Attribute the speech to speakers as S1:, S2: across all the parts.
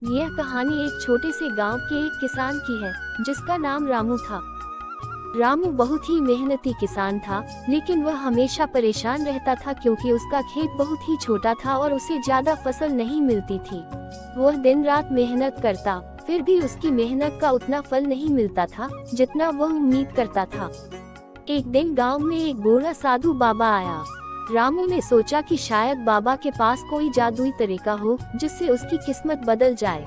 S1: यह कहानी एक छोटे से गांव के एक किसान की है जिसका नाम रामू था। रामू बहुत ही मेहनती किसान था, लेकिन वह हमेशा परेशान रहता था क्योंकि उसका खेत बहुत ही छोटा था और उसे ज्यादा फसल नहीं मिलती थी। वह दिन रात मेहनत करता, फिर भी उसकी मेहनत का उतना फल नहीं मिलता था जितना वह उम्मीद करता था। एक दिन गांव में एक बूढ़ा साधु बाबा आया। रामू ने सोचा कि शायद बाबा के पास कोई जादुई तरीका हो जिससे उसकी किस्मत बदल जाए।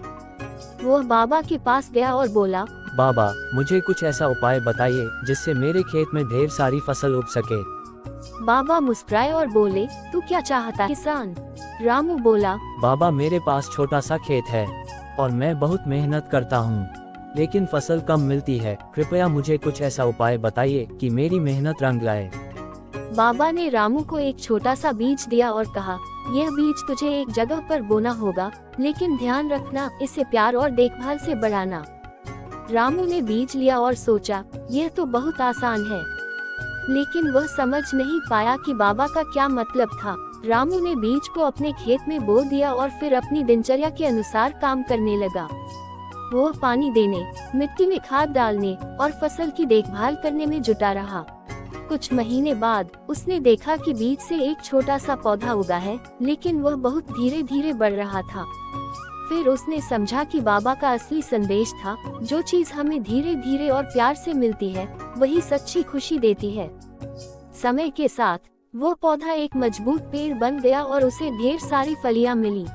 S1: वह बाबा के पास गया और बोला,
S2: बाबा, मुझे कुछ ऐसा उपाय बताइए जिससे मेरे खेत में ढेर सारी फसल उग सके।
S1: बाबा मुस्कुराए और बोले, तू क्या चाहता है किसान? रामू बोला,
S2: बाबा, मेरे पास छोटा सा खेत है और मैं बहुत मेहनत करता हूँ, लेकिन फसल कम मिलती है। कृपया मुझे कुछ ऐसा उपाय बताइए कि मेरी मेहनत रंग लाए।
S1: बाबा ने रामू को एक छोटा सा बीज दिया और कहा, यह बीज तुझे एक जगह पर बोना होगा, लेकिन ध्यान रखना, इसे प्यार और देखभाल से बढ़ाना। रामू ने बीज लिया और सोचा, यह तो बहुत आसान है, लेकिन वह समझ नहीं पाया कि बाबा का क्या मतलब था। रामू ने बीज को अपने खेत में बो दिया और फिर अपनी दिनचर्या के अनुसार काम करने लगा। वो पानी देने, मिट्टी में खाद डालने और फसल की देखभाल करने में जुटा रहा। कुछ महीने बाद उसने देखा कि बीज से एक छोटा सा पौधा उगा है, लेकिन वह बहुत धीरे धीरे बढ़ रहा था। फिर उसने समझा कि बाबा का असली संदेश था, जो चीज हमें धीरे धीरे और प्यार से मिलती है वही सच्ची खुशी देती है। समय के साथ वो पौधा एक मजबूत पेड़ बन गया और उसे ढेर सारी फलियां मिली।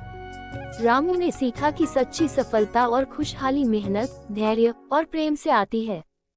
S1: रामू ने सीखा कि सच्ची सफलता और खुशहाली मेहनत, धैर्य और प्रेम से आती है।